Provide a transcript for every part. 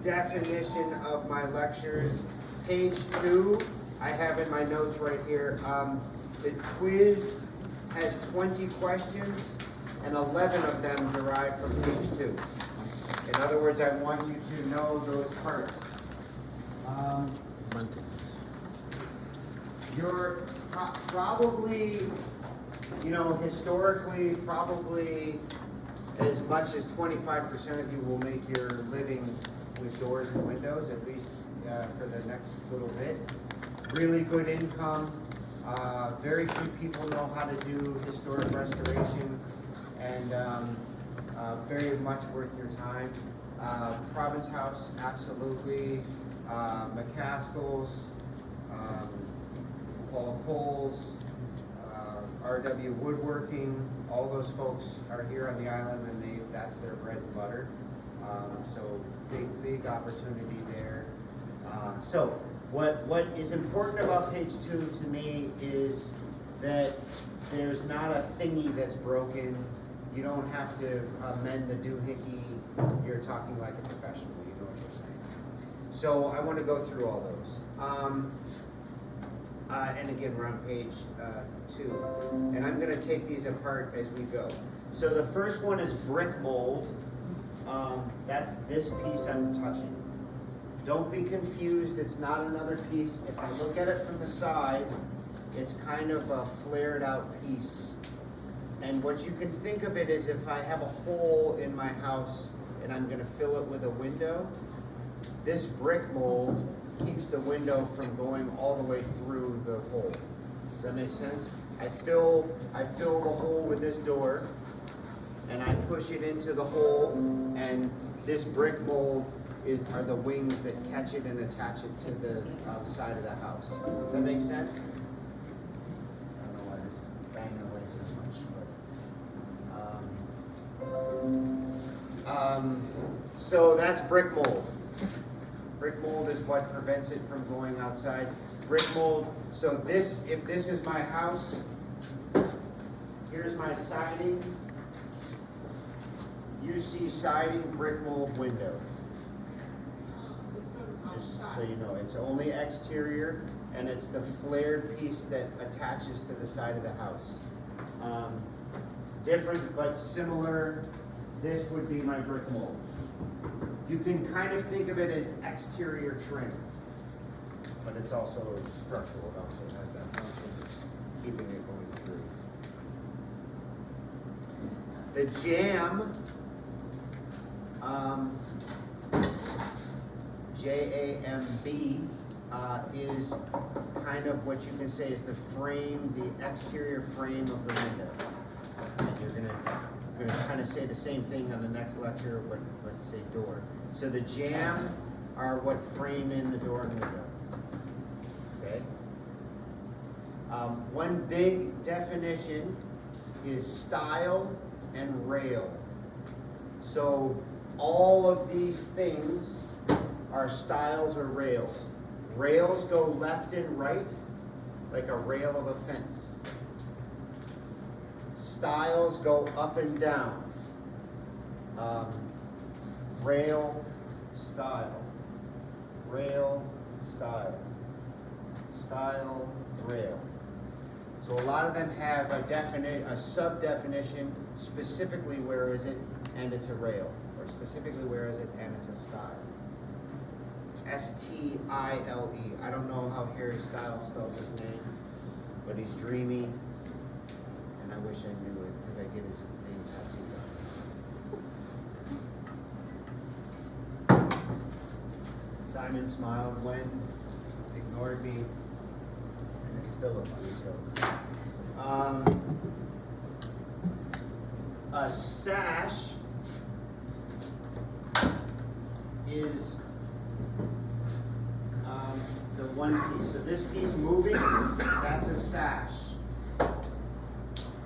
Definition of my lectures. Page 2, I have in my notes right here. The quiz has 20 questions and 11 of them derive from page 2. In other words, I want you to know those parts. You're probably, historically, probably as much as 25% of you will make your living with doors and windows, at least for the next little bit. Really good income. Very few people know how to do historic restoration, and very much worth your time. Province House, absolutely. McCaskill's, Paul Coles, RW Woodworking, all those folks are here on the island, and that's their bread and butter. So big opportunity there. So what is important about page 2 to me is that there's not a thingy that's broken. You don't have to mend the doohickey. You're talking like a professional. You know what you're saying. So I want to go through all those. And again, we're on page 2. And I'm going to take these apart as we go. So the first one is brick mold. That's this piece I'm touching. Don't be confused, it's not another piece. If I look at it from the side, it's kind of a flared out piece. And what you can think of it is if I have a hole in my house and I'm going to fill it with a window, this brick mold keeps the window from going all the way through the hole. Does that make sense? I fill the hole with this door, and I push it into the hole, and this brick mold are the wings that catch it and attach it to the side of the house. Does that make sense? I don't know why this is banging away so much, but so that's brick mold. Brick mold is what prevents it from going outside. Brick mold, so if this is my house, here's my siding. UC siding, brick mold window. Just so you know, it's only exterior, and it's the flared piece that attaches to the side of the house. Different but similar, this would be my brick mold. You can kind of think of it as exterior trim, but it's also structural. It also has that function, keeping it going through. The jamb, J-A-M-B, is kind of what you can say is the frame, the exterior frame of the window. And you're gonna kind of say the same thing on the next lecture, but say door. So the jamb are what frame in the door and window. Okay. One big definition is style and rail. So all of these things are styles or rails. Rails go left and right, like a rail of a fence. Styles go up and down. Rail, style. Rail, style. Style, rail. So a lot of them have a sub-definition, specifically where is it, and it's a rail. Or specifically where is it, and it's a style. S-T-I-L-E. I don't know how Harry Styles spells his name, but he's dreamy, and I wish I knew it because I get his name tattooed on. Simon smiled when, ignored me, and it's still a funny joke. A sash is the one piece. So this piece moving, that's a sash.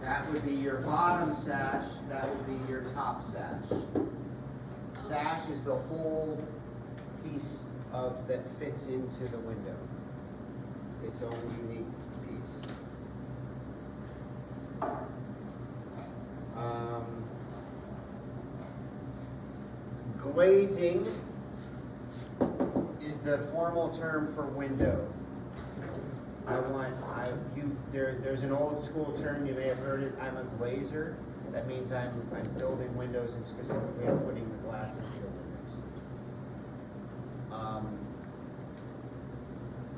That would be your bottom sash. That would be your top sash. Sash is the whole piece that fits into the window. Its own unique piece. Glazing the formal term for window. There's an old school term, you may have heard it, I'm a glazer. That means I'm building windows, and specifically I'm putting the glass into the windows.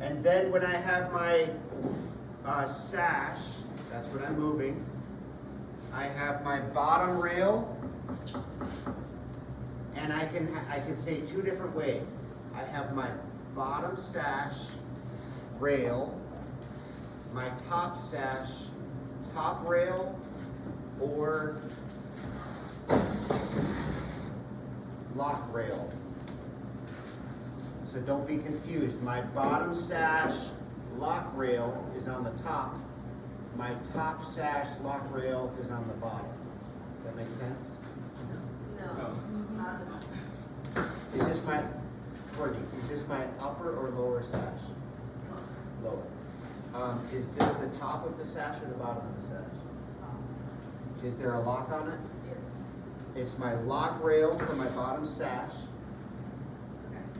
And then when I have my sash, that's what I'm moving, I have my bottom rail, and I can say two different ways. I have my bottom sash rail, my top sash top rail, or lock rail. So don't be confused. My bottom sash lock rail is on the top. My top sash lock rail is on the bottom. Does that make sense? No. Is this my, Courtney, is this my upper or lower sash? Lower. Is this the top of the sash or the bottom of the sash? Is there a lock on it? It's my lock rail for my bottom sash.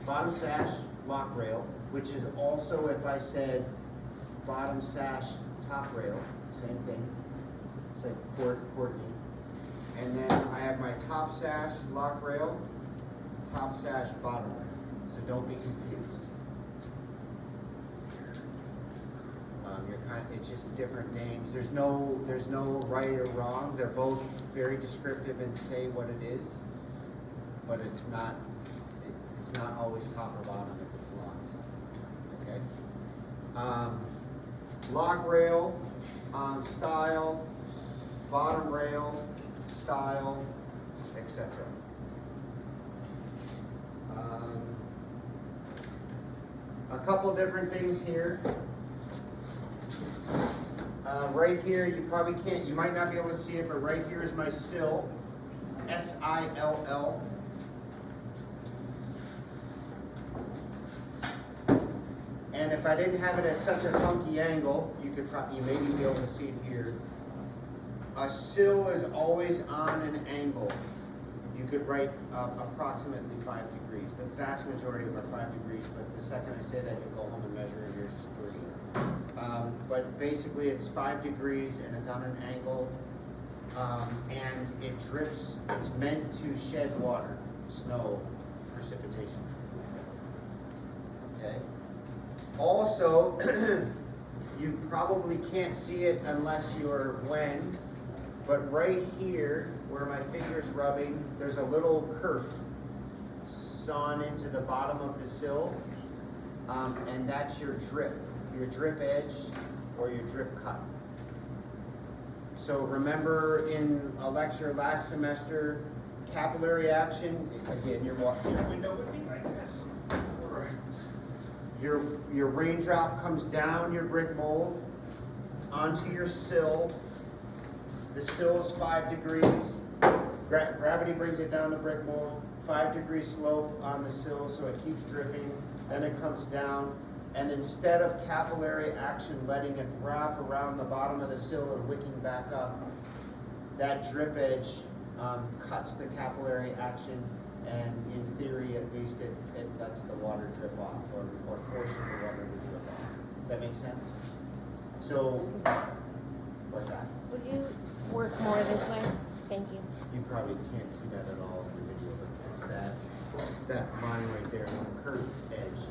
Bottom sash, lock rail, which is also, if I said bottom sash, top rail, same thing. It's like Courtney. And then I have my top sash, lock rail, top sash, bottom rail. So don't be confused. It's just different names. There's no right or wrong. They're both very descriptive and say what it is, but it's not always top or bottom if it's locked, something like that, okay? Lock rail, style, bottom rail, style, etc. A couple different things here. Right here, you probably can't, you might not be able to see it, but right here is my sill, S-I-L-L. And if I didn't have it at such a funky angle, you maybe be able to see it here. A sill is always on an angle. You could write approximately 5 degrees. The vast majority of them are 5 degrees, but the second I say that, you'll go home and measure, and yours is 3. But basically it's 5 degrees and it's on an angle, and it drips. It's meant to shed water, snow, precipitation. Okay. Also, you probably can't see it unless you're but right here where my finger's rubbing, there's a little kerf sawn into the bottom of the sill, and that's your drip edge or your drip cut. So remember in a lecture last semester, capillary action, again, you're walking, your window would be like this. Your raindrop comes down your brick mold onto your sill. The sill is 5 degrees. Gravity brings it down to brick mold. 5 degree slope on the sill, so it keeps dripping. Then it comes down. And instead of capillary action letting it wrap around the bottom of the sill and wicking back up, that drip edge cuts the capillary action, and in theory at least it lets the water drip off or forces the water to drip off. Does that make sense? So, what's that? Would you work more this way? Thank you. You probably can't see that at all in the video, but it's that line right there is a curved edge.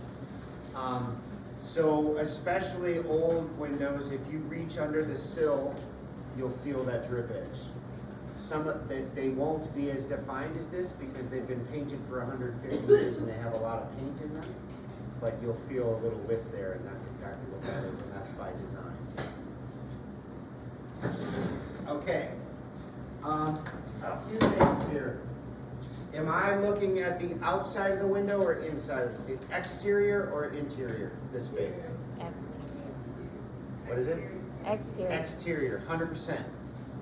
So especially old windows, if you reach under the sill, you'll feel that drip edge. They won't be as defined as this because they've been painted for 150 years and they have a lot of paint in them, but you'll feel a little lip there, and that's exactly what that is, and that's by design. Okay, a few things here. Am I looking at the outside of the window or inside? The exterior or interior, this space? Exterior. What is it? Exterior. Exterior, 100%.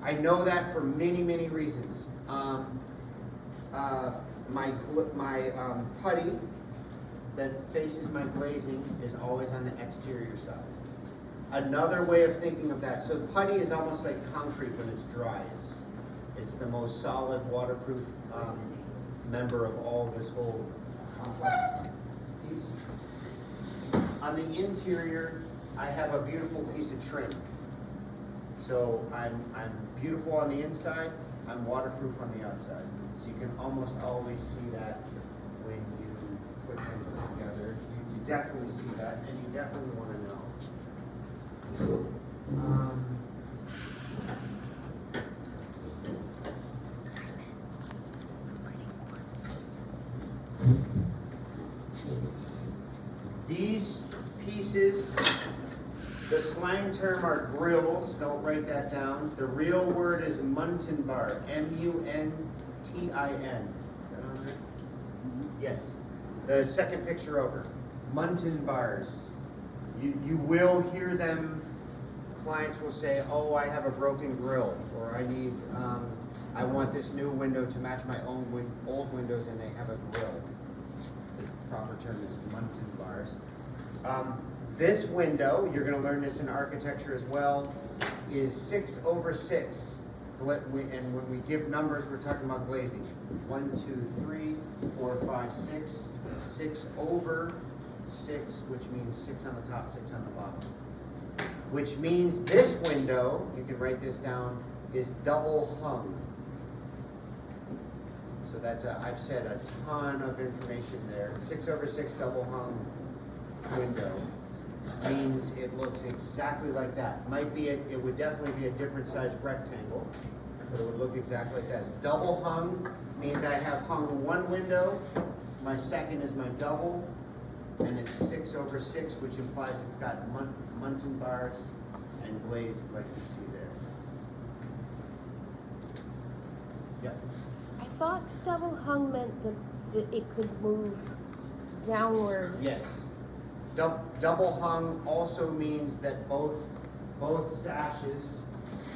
I know that for many, many reasons. My putty that faces my glazing is always on the exterior side. Another way of thinking of that, so putty is almost like concrete when it's dry. It's the most solid, waterproof member of all this whole complex piece. On the interior, I have a beautiful piece of trim. So I'm beautiful on the inside, I'm waterproof on the outside. So you can almost always see that when you put them together. You definitely see that, and you definitely want to know. These pieces, the slang term are grills, don't write that down. The real word is muntin bar, M-U-N-T-I-N. Is that on there? Yes. The second picture over, muntin bars. You will hear them, clients will say, oh, I have a broken grill, or I want this new window to match my own old windows, and they have a grill. The proper term is muntin bars. This window, you're going to learn this in architecture as well, is 6/6. And when we give numbers, we're talking about glazing. 1, 2, 3, 4, 5, 6. 6/6, which means 6 on the top, 6 on the bottom. Which means this window, you can write this down, is double hung. So that's I've said a ton of information there. 6/6 double hung window means it looks exactly like that. It would definitely be a different size rectangle, but it would look exactly like that. Double hung means I have hung one window, my second is my double, and it's 6/6, which implies it's got muntin bars and glazed like you see there. Yep. I thought double hung meant that it could move downward. Yes. Double hung also means that both sashes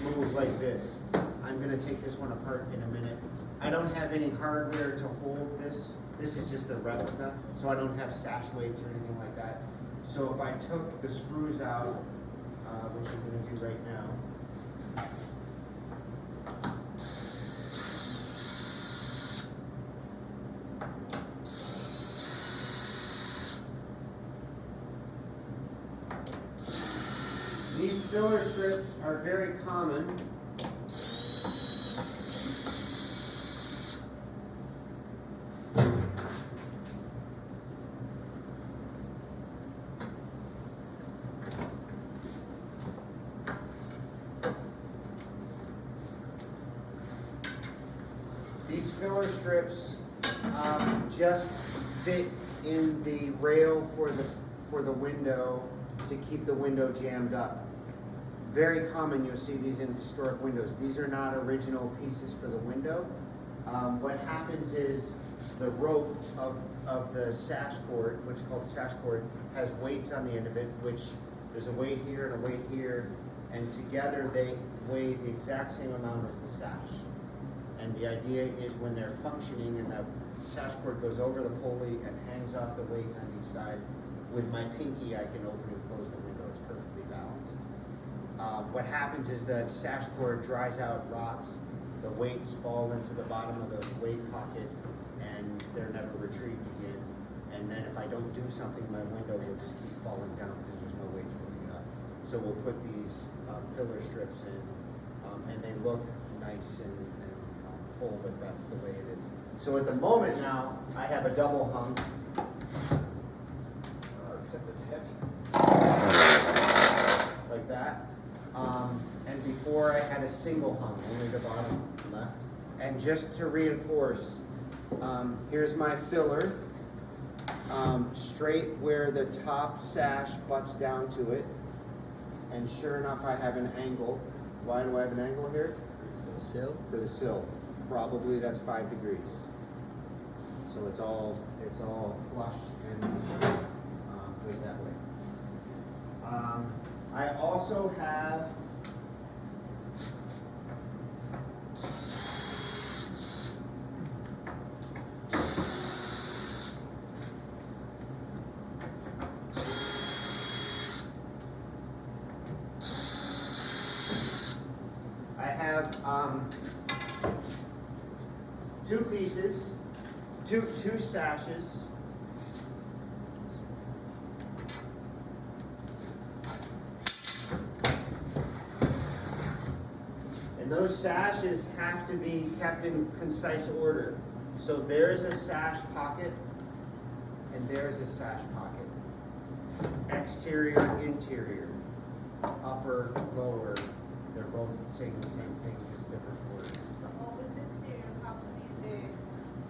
move like this. I'm gonna take this one apart in a minute. I don't have any hardware to hold this. This is just a replica, so I don't have sash weights or anything like that. So if I took the screws out, which I'm gonna do right now, these filler strips are very common. These filler strips just fit in the rail for the window to keep the window jammed up. Very common, you'll see these in historic windows. These are not original pieces for the window. What happens is the rope of the sash cord, which is called the sash cord, has weights on the end of it, which there's a weight here and a weight here, and together they weigh the exact same amount as the sash. And the idea is when they're functioning and that sash cord goes over the pulley and hangs off the weights on each side, with my pinky I can open and close the window. It's perfectly balanced. What happens is the sash cord dries out, rots, the weights fall into the bottom of the weight pocket, and they're never retrieved again. And then if I don't do something, my window will just keep falling down because there's no weights pulling it up. So we'll put these filler strips in, and they look nice and full, but that's the way it is. So at the moment now, I have a double hung, except it's heavy, like that. And before I had a single hung, only the bottom left. And just to reinforce, here's my filler, straight where the top sash butts down to it. And sure enough, I have an angle. Why do I have an angle here? For the sill? For the sill. Probably that's 5 degrees. So it's all flush and good that way. I also have two pieces, two sashes. And those sashes have to be kept in concise order. So there's a sash pocket, and there's a sash pocket. Exterior, interior, upper, lower, they're both saying the same thing, just different words. With this stereo, how to be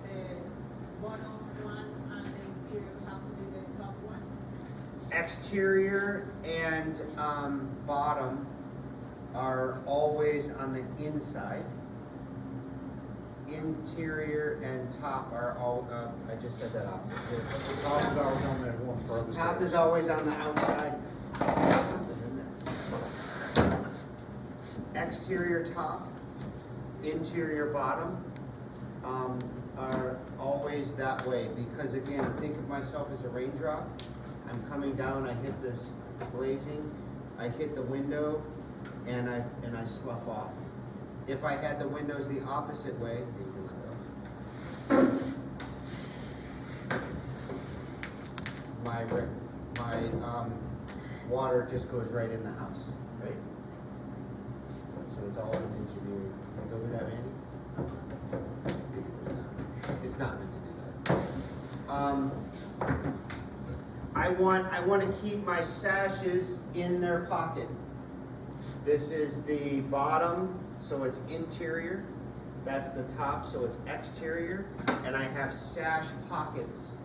the bottom one and the interior, how to be the top one? Exterior and bottom are always on the inside. Interior and top are all, I just said that opposite. Top is always on that one furthest. Top is always on the outside. There's something in there. Exterior top, interior bottom, are always that way, because again, think of myself as a raindrop. I'm coming down, I hit this glazing, I hit the window, and I slough off. If I had the windows the opposite way, you can let go. My water just goes right in the house, right? So it's all an engineering. Can you go with that, Randy? It's not meant to do that. I want to keep my sashes in their pocket. This is the bottom, so it's interior. That's the top, so it's exterior. And I have sash pockets.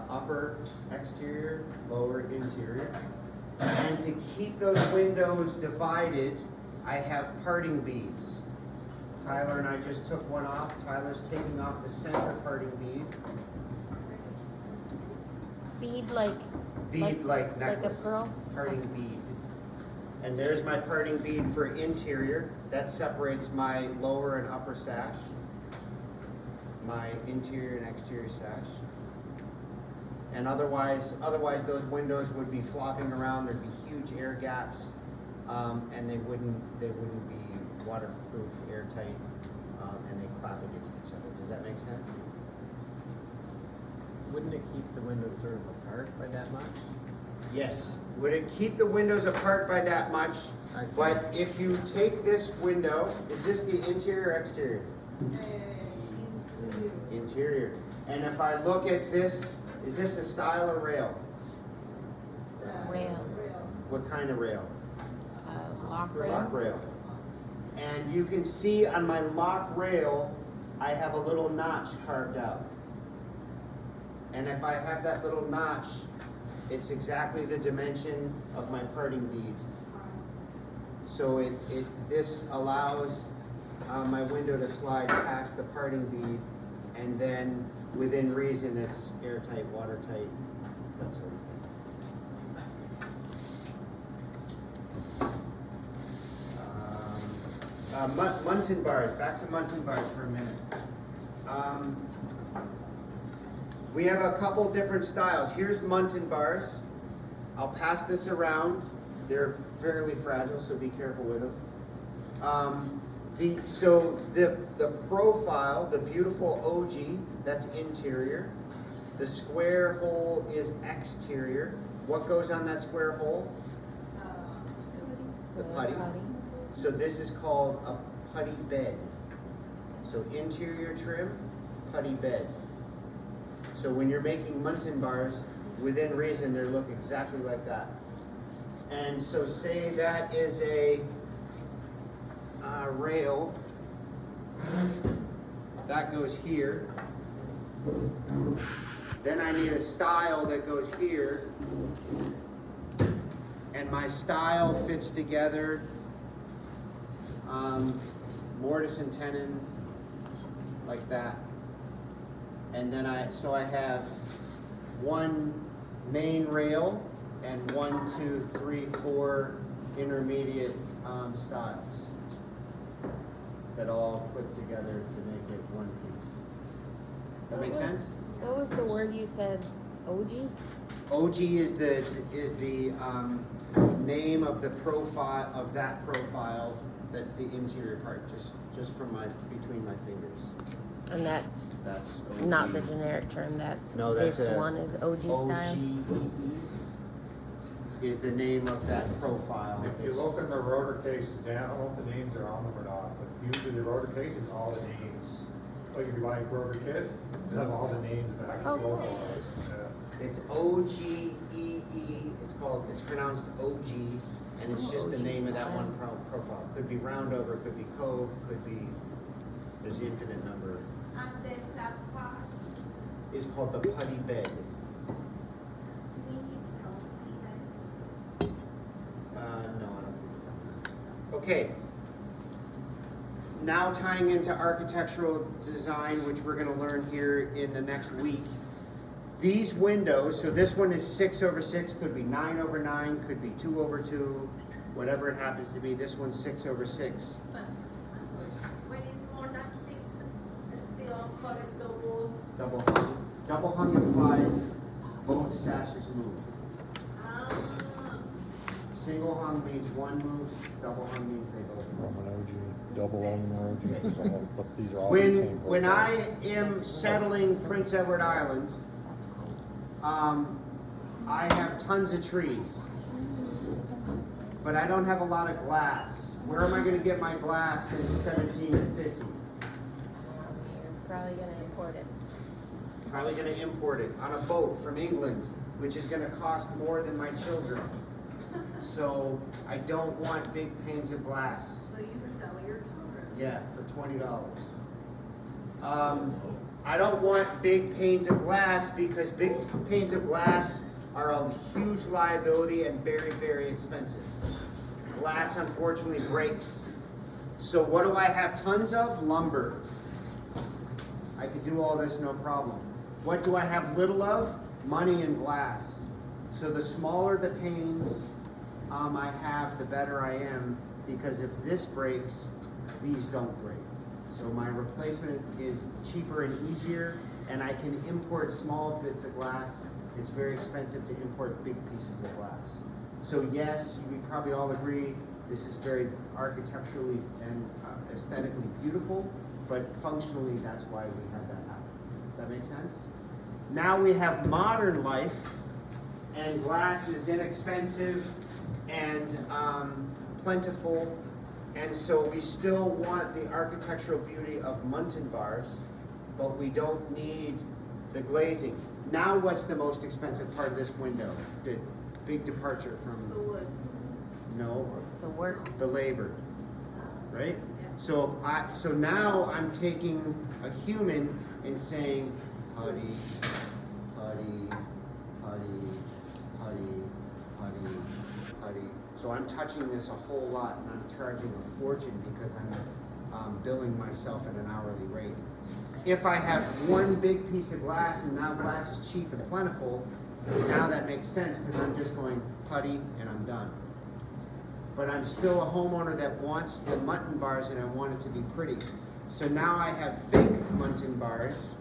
Upper, exterior, lower, interior. And to keep those windows divided, I have parting beads. Tyler and I just took one off. Tyler's taking off the center parting bead. Bead like Bead like necklace. a pearl? Parting bead. And there's my parting bead for interior. That separates my lower and upper sash. My interior and exterior sash. And otherwise those windows would be flopping around. There'd be huge air gaps, and they wouldn't be waterproof, airtight, and they clap against each other. Does that make sense? Wouldn't it keep the windows sort of apart by that much? Yes. Would it keep the windows apart by that much? I see. But if you take this window, is this the interior or exterior? Interior. Interior. And if I look at this, is this a stile or rail? Rail. What kind of rail? Lock rail. Lock rail. And you can see on my lock rail, I have a little notch carved out. And if I have that little notch, it's exactly the dimension of my parting bead. So this allows my window to slide past the parting bead, and then within reason, it's airtight, watertight, that sort of thing. Muntin bars, back to Muntin bars for a minute. We have a couple different styles. Here's Muntin bars. I'll pass this around. They're fairly fragile, so be careful with them. The profile, the beautiful OG, that's interior. The square hole is exterior. What goes on that square hole? The putty. So this is called a putty bed. So interior trim, putty bed. So when you're making Muntin bars, within reason, they look exactly like that. And so say that is a rail, that goes here. Then I need a stile that goes here. And my stile fits together, mortise and tenon, like that. And then I have one main rail and 1, 2, 3, 4 intermediate stiles that all clip together to make it one piece. That make sense? What was the word you said? OG? OG is the name of the profile of that profile. That's the interior part, just from between my fingers. And that's That's OG. not the generic term. That's No, that's this a one is OG style. OGEE. is the name of that profile. If you It's- look in the rotor cases, Dan, I don't know if the names are on them or not, but usually the rotor case is all the names. Like if you buy a rotor kit, they have all the names of the actual Okay. profiles. Yeah. It's OGEE, it's pronounced OG, and it's just the name of that one profile. Could be Roundover, could be Cove, could be, there's an infinite number. And the flat part, It's called the putty bed. do we need to know what No, I don't think it's on that. Okay. Now tying into architectural design, which we're gonna learn here in the next week. These windows, so this one is 6/6, could be 9/9, could be 2/2, whatever it happens to be. This one's 6/6. But when it's more than 6, it's still called a double. Double hung. Double hung implies both sashes move. Ah, Single hung means one moves, double hung means they both move. Roman OG, double Roman OG, these are all- but these are all the same. When I profiles. am settling Prince Edward Island, I have tons of trees, but I don't have a lot of glass. Where am I gonna get my glass in 1750? You're probably gonna import it. Probably gonna import it on a boat from England, which is gonna cost more than my children. So I don't want big panes of glass. so you sell your children. Yeah, for $20. I don't want big panes of glass because big panes of glass are a huge liability and very, very expensive. Glass unfortunately breaks. So what do I have tons of? Lumber. I could do all this no problem. What do I have little of? Money and glass. So the smaller the panes I have, the better I am, because if this breaks, these don't break. So my replacement is cheaper and easier, and I can import small bits of glass. It's very expensive to import big pieces of glass. So yes, we probably all agree, this is very architecturally and aesthetically beautiful, but functionally, that's why we have that happen. Does that make sense? Now we have modern life, and glass is inexpensive and plentiful, and so we still want the architectural beauty of Muntin bars, but we don't need the glazing. Now what's the most expensive part of this window? The big departure The from, wood. no, The work. the labor, right? So so now I'm taking a human and saying, putty, putty, putty, putty, putty, putty. So I'm touching this a whole lot, and I'm charging a fortune because I'm billing myself at an hourly rate. If I have one big piece of glass, and now glass is cheap and plentiful, now that makes sense because I'm just going putty and I'm done. But I'm still a homeowner that wants the Muntin bars and I want it to be pretty. So now I have fake Muntin bars,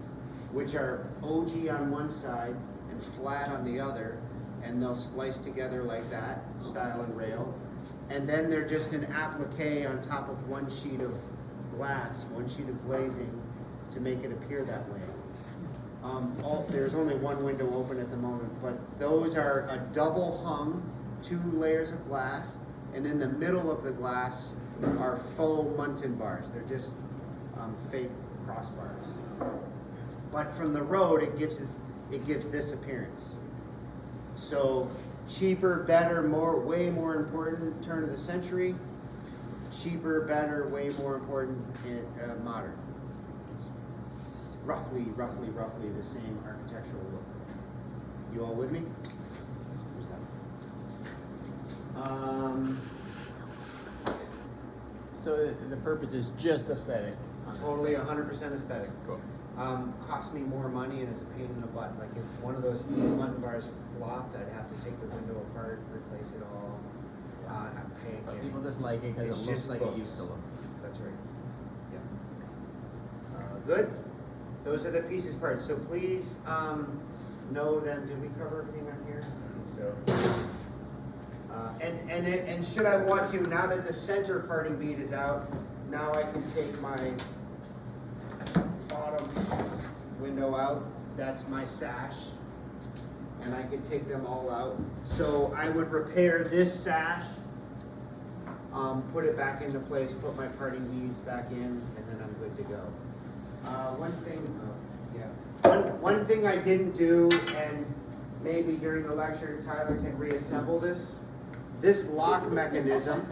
which are OG on one side and flat on the other, and they'll splice together like that, style and rail. And then they're just an applique on top of one sheet of glass, one sheet of glazing to make it appear that way. There's only one window open at the moment, but those are a double hung, 2 layers of glass, and in the middle of the glass are faux Muntin bars. They're just fake crossbars. But from the road, it gives this appearance. So cheaper, better, way more important, turn of the century. Cheaper, better, way more important, modern. Roughly the same architectural look. You all with me? Where's that? So the purpose is just aesthetic. Totally 100% aesthetic. Cool. Cost me more money and is a pain in the butt. Like if one of those Muntin bars flopped, I'd have to take the window apart, replace it all. I'm paying. But people just like it because It's it looks just like looks. it used to look. That's right. Yeah. Good. Those are the pieces parts. So please know them. Did we cover everything on here? I think so. And should I want to, now that the center parting bead is out, now I can take my bottom window out. That's my sash. And I could take them all out. So I would repair this sash, put it back into place, put my parting beads back in, and then I'm good to go. One thing I didn't do, and maybe during the lecture Tyler can reassemble this lock mechanism.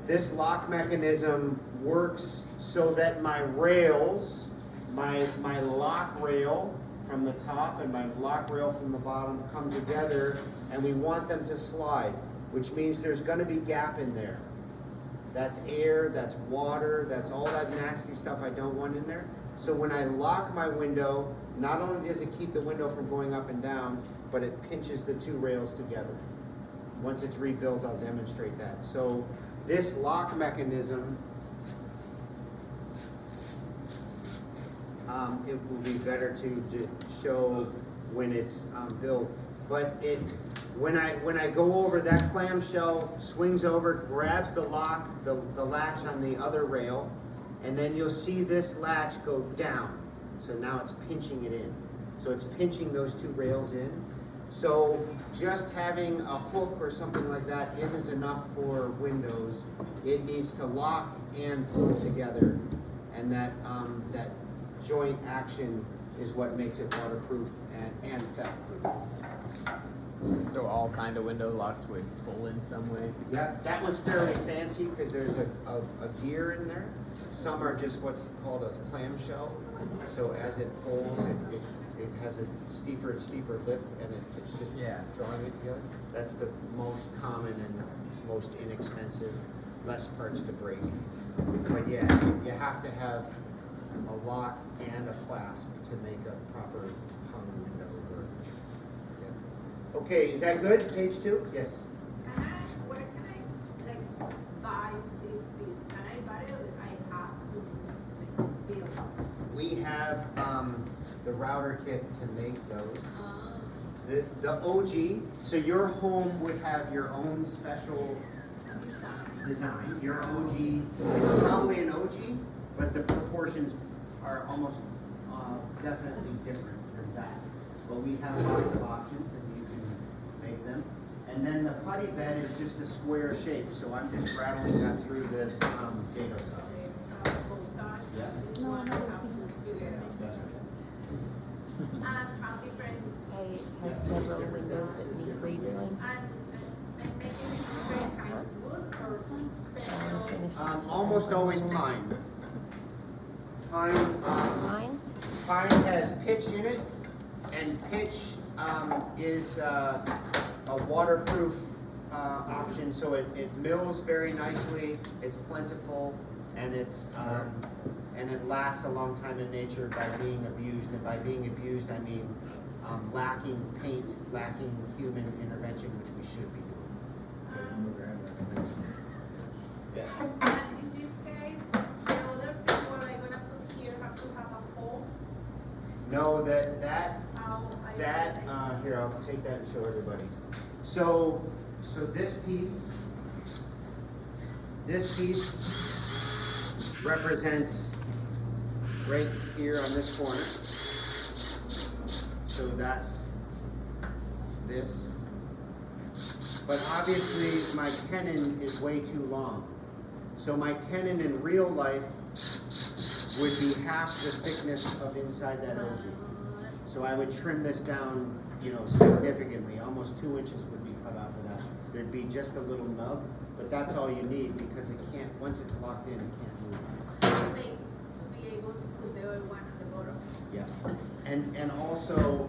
This lock mechanism works so that my rails, my lock rail from the top and my lock rail from the bottom come together, and we want them to slide, which means there's gonna be gap in there. That's air, that's water, that's all that nasty stuff I don't want in there. So when I lock my window, not only does it keep the window from going up and down, but it pinches the two rails together. Once it's rebuilt, I'll demonstrate that. So this lock mechanism, it will be better to show when it's built. But when I go over, that clamshell swings over, grabs the lock, the latch on the other rail, and then you'll see this latch go down. So now it's pinching it in. So it's pinching those two rails in. So just having a hook or something like that isn't enough for windows. It needs to lock and pull together, and that joint action is what makes it waterproof and theft-proof. So all kind of window locks would pull in some way? Yeah, that one's fairly fancy because there's a gear in there. Some are just what's called a clamshell. So as it pulls, it has a steeper and steeper lip, and it's just drawing it together. That's the most common and most inexpensive, less parts to break. But yeah, you have to have a lock and a clasp to make a proper hung window work. Yeah. Okay, is that good? Page 2? Yes. Where can I buy this piece? Can I buy it or I have to build? We have the router kit to make those. The OG, so your home would have your own special design. Your OG, it's probably an OG, but the proportions are almost definitely different than that. But we have lots of options and you can make them. And then the putty bed is just a square shape, so I'm just rattling that through the dado saw. Yeah. No, no, That's right. And how different, I have several windows that need redoing. and making it different kind of wood or special. Almost always pine. Pine, Mine? pine has pitch in it, and pitch is a waterproof option, so it mills very nicely, it's plentiful, and and it lasts a long time in nature by being abused. And by being abused, I mean lacking paint, lacking human intervention, which we should be doing. Yeah. And in this case, the other people I'm gonna put here have to have a hole. No, that How I here, I'll take that and show everybody. So this piece represents right here on this corner. So that's this. But obviously my tenon is way too long. So my tenon in real life would be half the thickness of inside that OG. So I would trim this down, significantly. Almost 2 inches would be cut off of that. There'd be just a little nub, but that's all you need because it can't, once it's locked in, it can't move. to be able to put the other one on the bottom. Yeah. And also,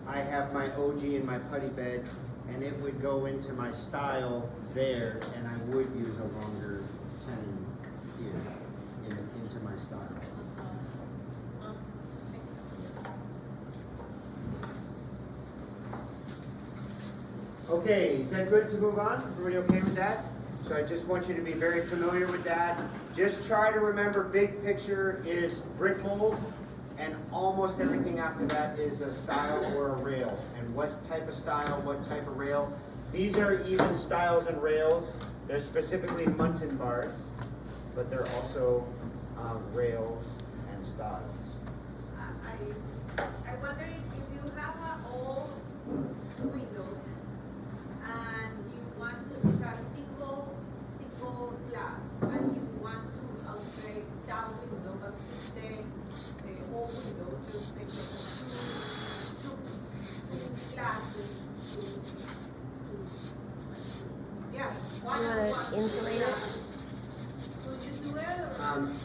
I have my OG in my putty bed, and it would go into my style there, and I would use a longer tenon here into my style. Okay, is that good to move on? Everybody okay with that? So I just want you to be very familiar with that. Just try to remember big picture is brick mold, and almost everything after that is a style or a rail. And what type of style, what type of rail. These are even styles and rails. They're specifically muntin bars, but they're also rails and styles. I wonder if you have an old it's a single glass, and you want to upgrade that window, but the whole window, just make it two glasses. Yeah, one You and wanna one. insulate it? Could you do it or?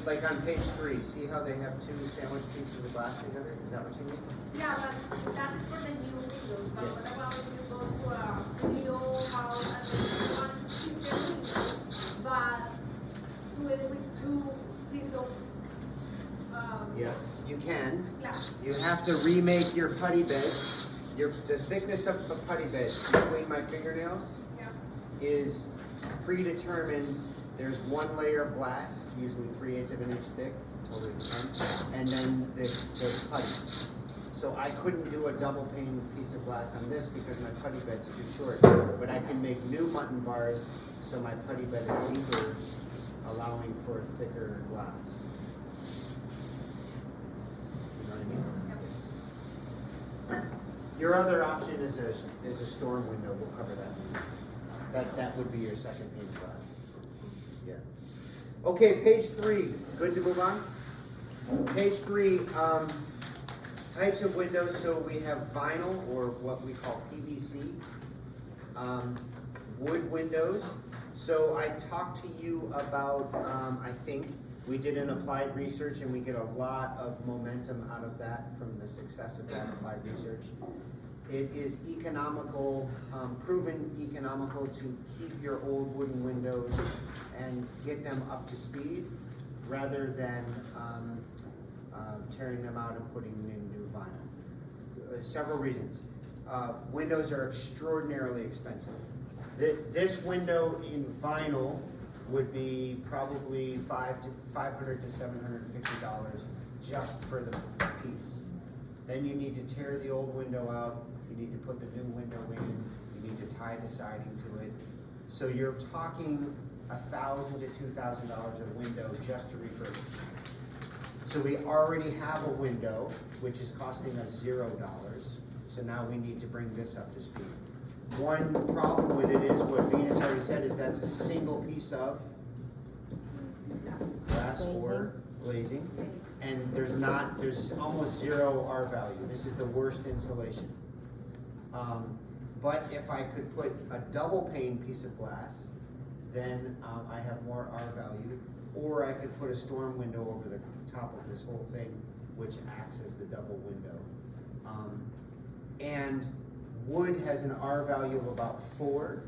Like on page 3, see how they have 2 sandwich pieces of glass together? Is that what you mean? Yeah, but that is for the new windows, but what about if you go to a new house and then you want to keep the window, but do it with 2 pieces of, Yeah, you can. glass? You have to remake your putty bed. The thickness of the putty bed between my fingernails Yeah. is predetermined. There's 1 layer of glass, usually 3/8 of an inch thick, totally depends, and then the putty. So I couldn't do a double pane piece of glass on this because my putty bed's too short, but I can make new mutton bars so my putty bed is deeper, allowing for thicker glass. You know what I mean? Your other option is a storm window. We'll cover that. That would be your second pane glass. Yeah. Okay, page 3. Good to move on? Page 3, types of windows. So we have vinyl, or what we call PVC. Wood windows. So I talked to you about, I think, we did an applied research and we get a lot of momentum out of that from the success of that applied research. It is economical, proven economical to keep your old wooden windows and get them up to speed rather than tearing them out and putting in new vinyl. Several reasons. Windows are extraordinarily expensive. This window in vinyl would be probably $500 to $750 just for the piece. Then you need to tear the old window out, you need to put the new window in, you need to tie the siding to it. So you're talking $1,000 to $2,000 a window just to refurbish. So we already have a window, which is costing us $0. So now we need to bring this up to speed. One problem with it is what Venus already said, is that's a single piece of glass or glazing. And there's almost 0 R value. This is the worst insulation. But if I could put a double pane piece of glass, then I have more R value. Or I could put a storm window over the top of this whole thing, which acts as the double window. And wood has an R value of about 4.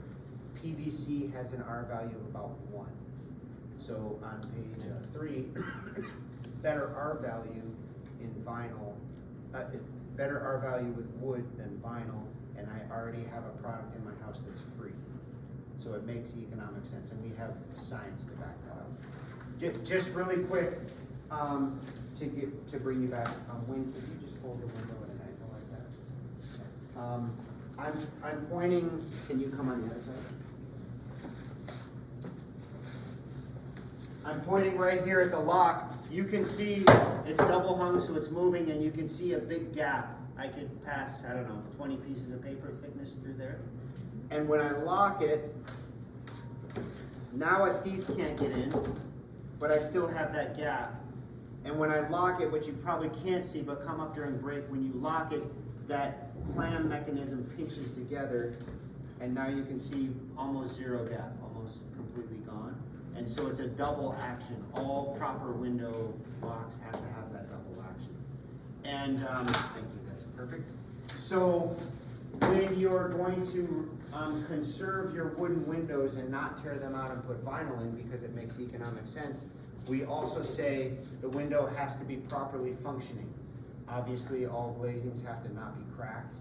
PVC has an R value of about 1. So on page 3, better R value in vinyl, better R value with wood than vinyl, and I already have a product in my house that's free. So it makes economic sense, and we have science to back that up. Just really quick, to bring you back, if you just hold the window at an angle like that. I'm pointing, can you come on the other side? I'm pointing right here at the lock. You can see it's double hung, so it's moving, and you can see a big gap. I could pass, 20 pieces of paper thickness through there. And when I lock it, now a thief can't get in, but I still have that gap. And when I lock it, what you probably can't see, but come up during break, when you lock it, that clam mechanism pinches together, and now you can see almost 0 gap, almost completely gone. And so it's a double action. All proper window locks have to have that double action. And thank you, that's perfect. So when you're going to conserve your wooden windows and not tear them out and put vinyl in because it makes economic sense, we also say the window has to be properly functioning. Obviously, all glazings have to not be cracked.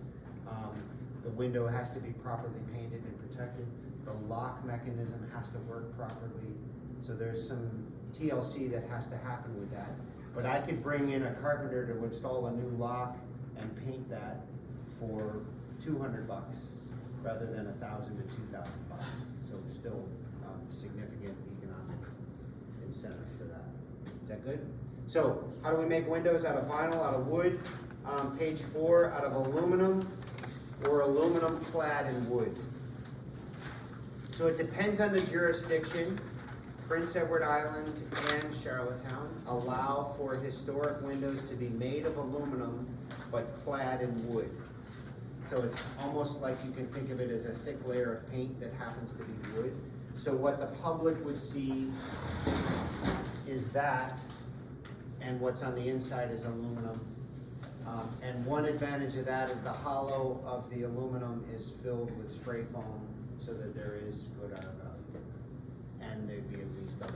The window has to be properly painted and protected. The lock mechanism has to work properly. So there's some TLC that has to happen with that. But I could bring in a carpenter to install a new lock and paint that for $200 rather than $1,000 to $2,000. So it's still significant economic incentive for that. Is that good? So how do we make windows? Out of vinyl, out of wood. Page 4, out of aluminum or aluminum clad in wood. So it depends on the jurisdiction. Prince Edward Island and Charlottetown allow for historic windows to be made of aluminum but clad in wood. So it's almost like you can think of it as a thick layer of paint that happens to be wood. So what the public would see is that, and what's on the inside is aluminum. And one advantage of that is the hollow of the aluminum is filled with spray foam so that there is good R value. And there'd be at least double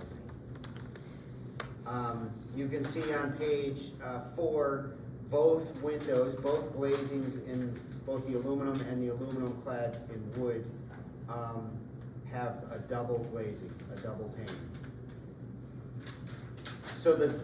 paint. You can see on page 4, both windows, both glazings in both the aluminum and the aluminum clad in wood have a double glazing, a double pane. So the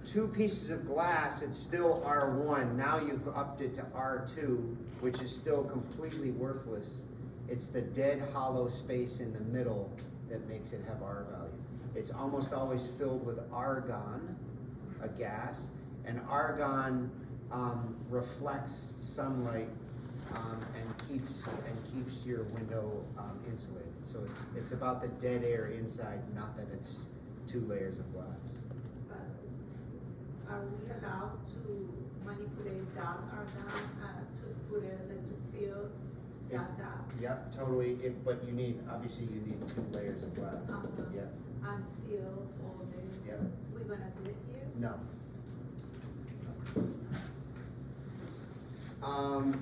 two pieces of glass, it's still R1. Now you've upped it to R2, which is still completely worthless. It's the dead hollow space in the middle that makes it have R value. It's almost always filled with argon, a gas, and argon reflects sunlight and keeps your window insulated. So it's about the dead air inside, not that it's 2 layers of glass. But are we allowed to manipulate that or that to put it, to fill that gap? Yep, totally. But you need, obviously, you need 2 layers of glass. Yep. And seal all the, Yep. we're gonna do it here? No.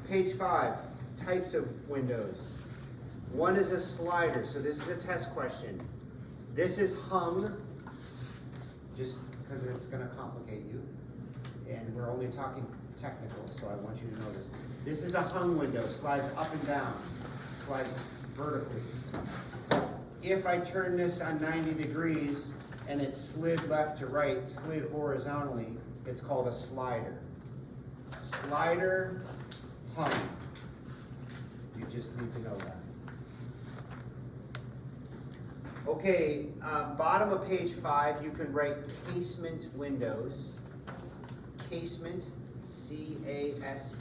Page 5, types of windows. One is a slider, so this is a test question. This is hung, just because it's gonna complicate you, and we're only talking technical, so I want you to know this. This is a hung window, slides up and down, slides vertically. If I turn this on 90 degrees and it slid left to right, slid horizontally, it's called a slider. Slider, hung. You just need to know that. Okay, bottom of page 5, you can write casement windows. Casement, C-A-S-E-M-E-N-T,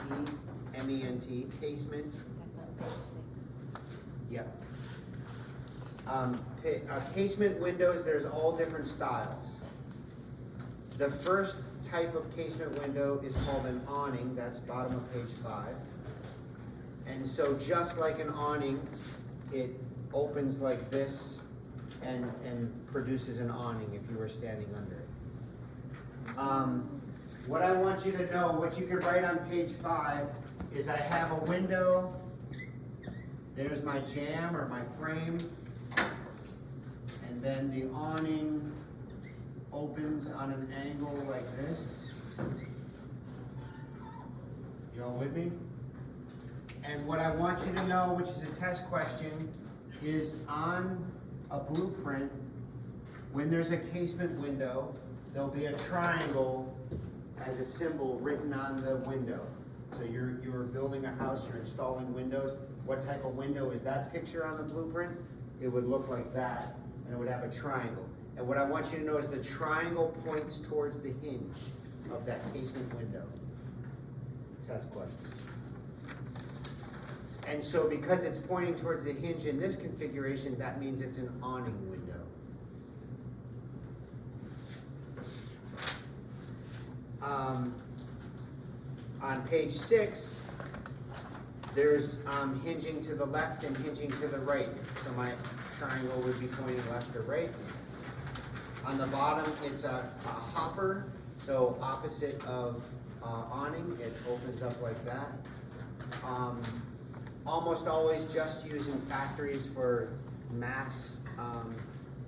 casement. That's on page 6. Yep. Casement windows, there's all different styles. The first type of casement window is called an awning, that's bottom of page 5. And so just like an awning, it opens like this and produces an awning if you were standing under it. What I want you to know, what you can write on page 5, is I have a window, there's my jamb or my frame, and then the awning opens on an angle like this. You all with me? And what I want you to know, which is a test question, is on a blueprint, when there's a casement window, there'll be a triangle as a symbol written on the window. So you're building a house, you're installing windows. What type of window is that picture on the blueprint? It would look like that, and it would have a triangle. And what I want you to know is the triangle points towards the hinge of that casement window. Test question. And so because it's pointing towards the hinge in this configuration, that means it's an awning window. On page 6, there's hinging to the left and hinging to the right. So my triangle would be pointing left or right. On the bottom, it's a hopper, so opposite of awning, it opens up like that. Almost always just used in factories for mass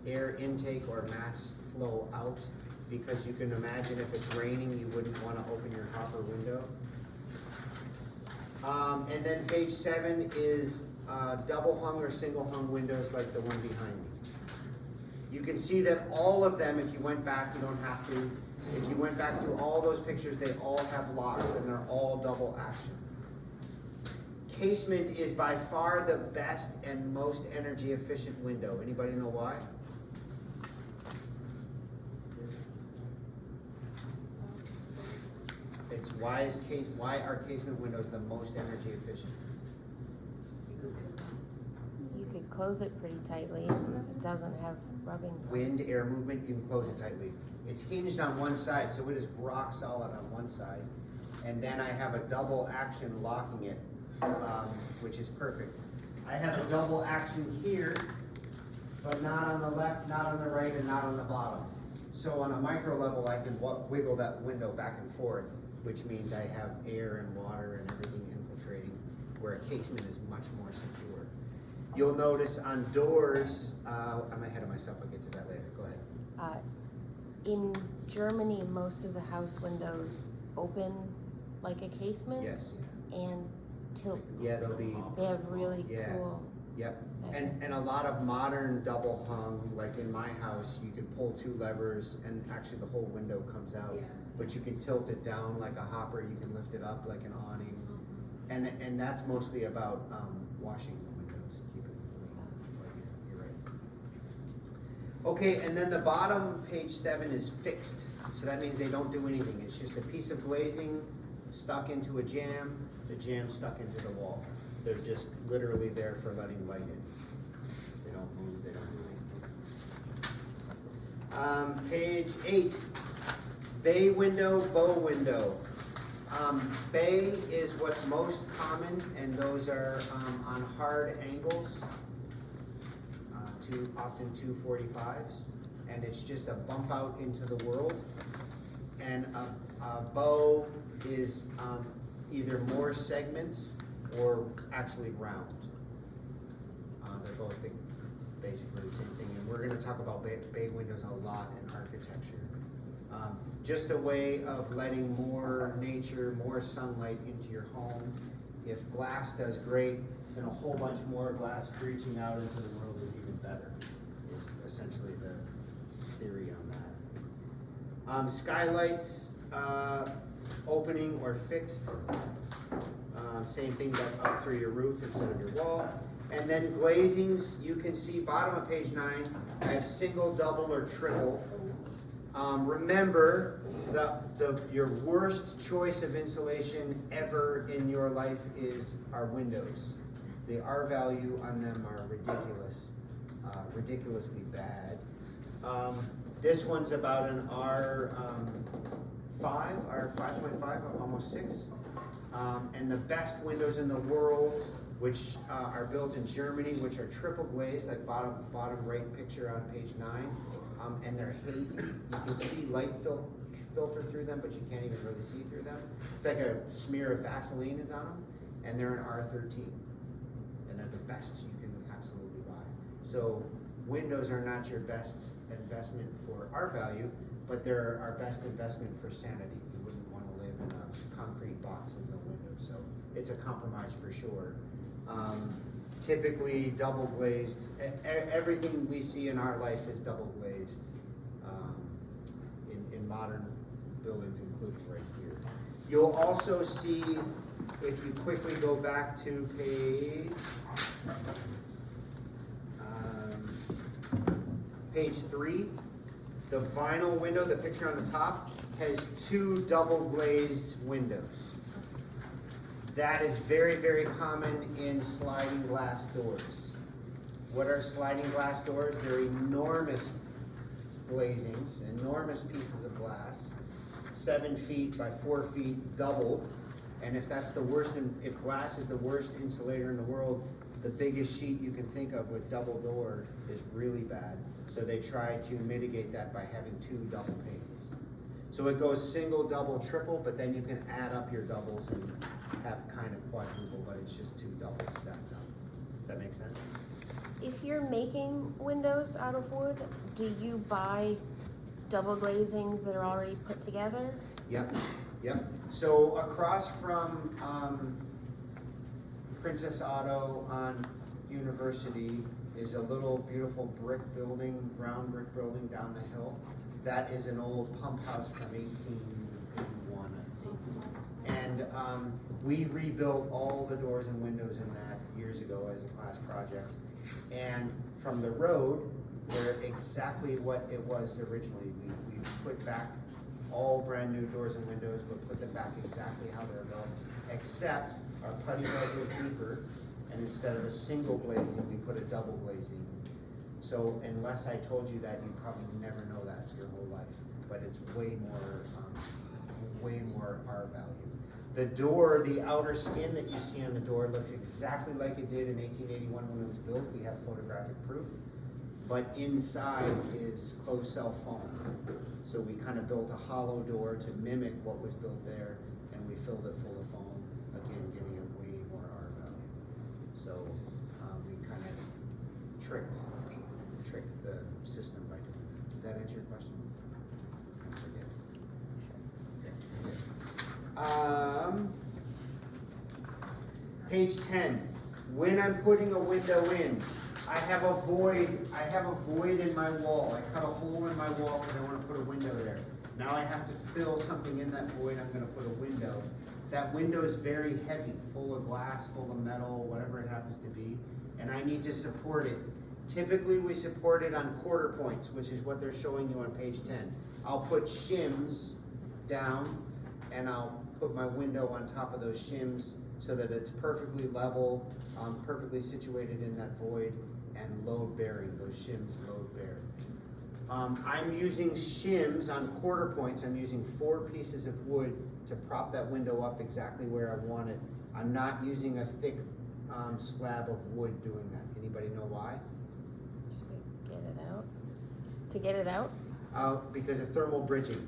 air intake or mass flow out, because you can imagine if it's raining, you wouldn't want to open your hopper window. And then page 7 is double hung or single hung windows like the one behind me. You can see that all of them, if you went back, you don't have to, if you went back through all those pictures, they all have locks and they're all double action. Casement is by far the best and most energy efficient window. Anybody know why? It's why are casement windows the most energy efficient? You could close it pretty tightly. It doesn't have rubbing. Wind, air movement, you can close it tightly. It's hinged on one side, so it is rock solid on one side. And then I have a double action locking it, which is perfect. I have a double action here, but not on the left, not on the right, and not on the bottom. So on a micro level, I can wiggle that window back and forth, which means I have air and water and everything infiltrating, where a casement is much more secure. You'll notice on doors, I'm ahead of myself, I'll get to that later, go ahead. In Germany, most of the house windows open like a casement. Yes, And tilt. yeah, they'll be, They have really Yeah. cool. yep. And a lot of modern double hung, like in my house, you can pull two levers and actually the whole window comes out. Yeah. But you can tilt it down like a hopper, you can lift it up like an awning. And that's mostly about washing the windows, keeping them clean. But yeah, you're right. Okay, and then the bottom, page 7, is fixed. So that means they don't do anything. It's just a piece of glazing stuck into a jamb, the jamb stuck into the wall. They're just literally there for letting light in. They don't move, they don't do anything. Page 8, bay window, bow window. Bay is what's most common, and those are on hard angles, often 245s, and it's just a bump out into the world. And a bow is either more segments or actually round. They're both basically the same thing, and we're gonna talk about bay windows a lot in architecture. Just a way of letting more nature, more sunlight into your home. If glass does great, then a whole bunch more glass breaching out into the world is even better, is essentially the theory on that. Skylights, opening or fixed. Same thing, but up through your roof instead of your wall. And then glazings, you can see bottom of page 9, I have single, double, or triple. Remember, your worst choice of insulation ever in your life is our windows. The R value on them are ridiculous, ridiculously bad. This one's about an R5, R5.5, almost 6. And the best windows in the world, which are built in Germany, which are triple glazed, like bottom right picture on page 9. And they're hazy. You can see light filter through them, but you can't even really see through them. It's like a smear of Vaseline is on them, and they're an R13. And they're the best you can absolutely buy. So windows are not your best investment for R value, but they're our best investment for sanity. You wouldn't want to live in a concrete box with no windows, so it's a compromise for sure. Typically double glazed. Everything we see in our life is double glazed in modern buildings, including right here. You'll also see, if you quickly go back to page 3, the vinyl window, the picture on the top, has 2 double glazed windows. That is very, very common in sliding glass doors. What are sliding glass doors? They're enormous glazings, enormous pieces of glass, 7 feet by 4 feet doubled. And if that's the worst, if glass is the worst insulator in the world, the biggest sheet you can think of with double door is really bad. So they try to mitigate that by having 2 double panes. So it goes single, double, triple, but then you can add up your doubles and have kind of quadruple, but it's just 2 doubles stacked up. Does that make sense? If you're making windows out of wood, do you buy double glazings that are already put together? Yep, yep. So across from Princess Auto on University is a little beautiful brick building, brown brick building down the hill. That is an old pump house from 1881, I think. And we rebuilt all the doors and windows in that years ago as a class project. And from the road, they're exactly what it was originally. We put back all brand new doors and windows, but put them back exactly how they're built, except our putty bed was deeper and instead of a single glazing, we put a double glazing. So unless I told you that, you'd probably never know that your whole life, but it's way more R value. The door, the outer skin that you see on the door looks exactly like it did in 1881 when it was built. We have photographic proof. But inside is closed cell foam. So we kind of built a hollow door to mimic what was built there, and we filled it full of foam, again, giving it way more R value. So we kind of tricked the system by doing that. Did that answer your question? I forget. Page 10. When I'm putting a window in, I have a void in my wall. I cut a hole in my wall because I want to put a window there. Now I have to fill something in that void. I'm going to put a window. That window is very heavy, full of glass, full of metal, whatever it happens to be, and I need to support it. Typically, we support it on quarter points, which is what they're showing you on page 10. I'll put shims down, and I'll put my window on top of those shims so that it's perfectly level, perfectly situated in that void, and load bearing, those shims load bear. I'm using shims on quarter points. I'm using 4 pieces of wood to prop that window up exactly where I want it. I'm not using a thick slab of wood doing that. Anybody know why? To get it out? Because of thermal bridging.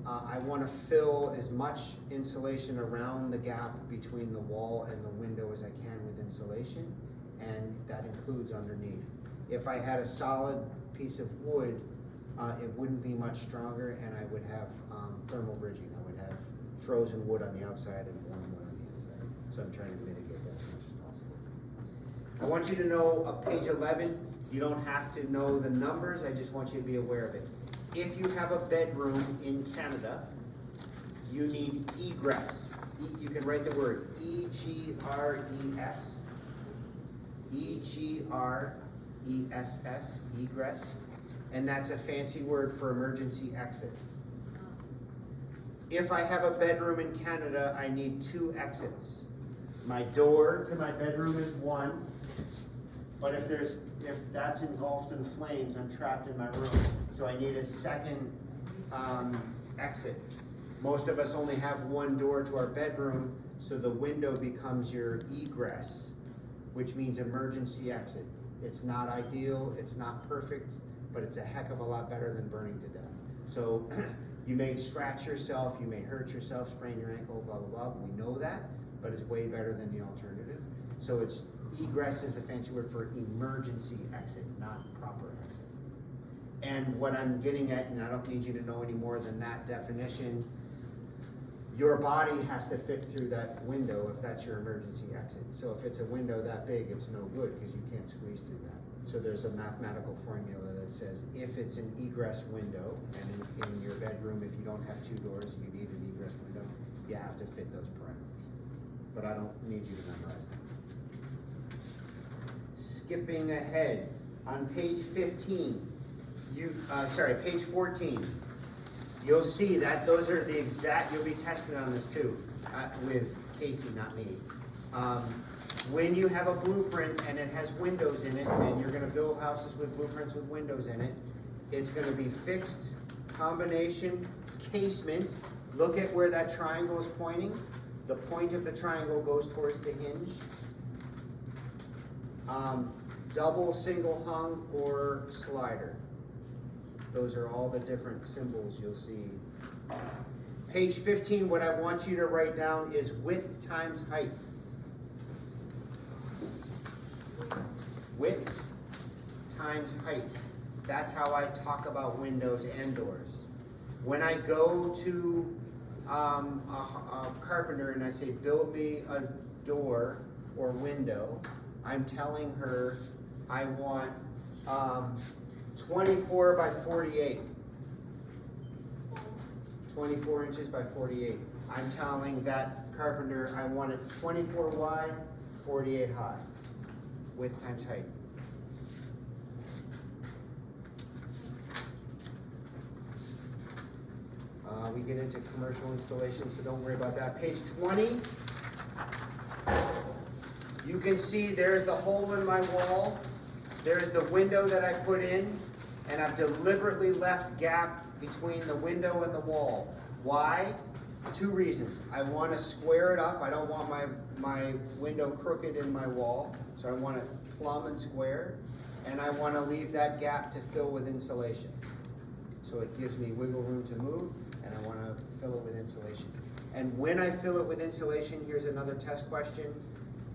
I want to fill as much insulation around the gap between the wall and the window as I can with insulation, and that includes underneath. If I had a solid piece of wood, it wouldn't be much stronger, and I would have thermal bridging. I would have frozen wood on the outside and warm wood on the inside. So I'm trying to mitigate that as much as possible. I want you to know page 11, you don't have to know the numbers, I just want you to be aware of it. If you have a bedroom in Canada, you need egress. You can write the word E-G-R-E-S. E-G-R-E-S-S, egress. And that's a fancy word for emergency exit. If I have a bedroom in Canada, I need 2 exits. My door to my bedroom is 1, but if that's engulfed in flames, I'm trapped in my room. So I need a second exit. Most of us only have 1 door to our bedroom, so the window becomes your egress, which means emergency exit. It's not ideal, it's not perfect, but it's a heck of a lot better than burning to death. So you may scratch yourself, you may hurt yourself, sprain your ankle, blah, blah, blah. We know that, but it's way better than the alternative. So it's egress is a fancy word for emergency exit, not proper exit. And what I'm getting at, and I don't need you to know any more than that definition, your body has to fit through that window if that's your emergency exit. So if it's a window that big, it's no good because you can't squeeze through that. So there's a mathematical formula that says if it's an egress window, and in your bedroom, if you don't have 2 doors, you need an egress window, you have to fit those parameters. But I don't need you to memorize that. Skipping ahead, on page 15, page 14, you'll see that those are the exact, you'll be tested on this too, with Casey, not me. When you have a blueprint and it has windows in it, and you're gonna build houses with blueprints with windows in it, it's gonna be fixed, combination, casement. Look at where that triangle is pointing. The point of the triangle goes towards the hinge. Double, single hung, or slider. Those are all the different symbols you'll see. Page 15, what I want you to write down is width times height. Width times height. That's how I talk about windows and doors. When I go to a carpenter and I say, build me a door or window, I'm telling her I want 24 by 48. 24 inches by 48. I'm telling that carpenter I want it 24 wide, 48 high. Width times height. We get into commercial installations, so don't worry about that. Page 20. You can see there's the hole in my wall, there's the window that I put in, and I've deliberately left gap between the window and the wall. Why? 2 reasons. I want to square it up. I don't want my window crooked in my wall, so I want it plumb and square. And I want to leave that gap to fill with insulation. So it gives me wiggle room to move, and I want to fill it with insulation. And when I fill it with insulation, here's another test question.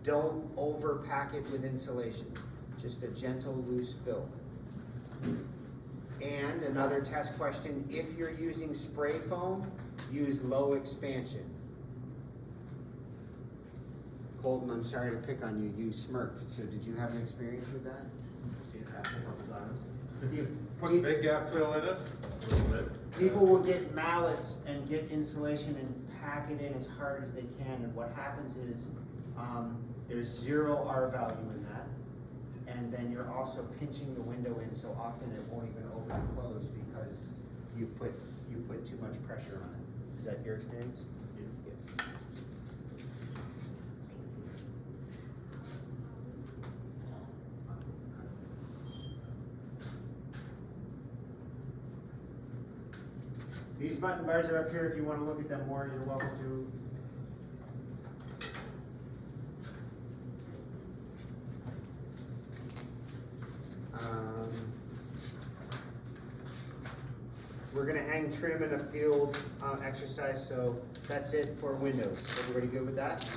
Don't overpack it with insulation. Just a gentle, loose fill. And another test question, if you're using spray foam, use low expansion. Colton, I'm sorry to pick on you, you smirked, so did you have an experience with that? See it happen a couple times. Put big gap fill in it, a little bit. People will get mallets and get insulation and pack it in as hard as they can, and what happens is, there's 0 R value in that, and then you're also pinching the window in, so often it won't even open and close because you put too much pressure on it. Is that your experience? Yeah. These button bars are up here. If you want to look at them more, you're welcome to. We're gonna hang trim in a field exercise, so that's it for windows. Everybody good with that?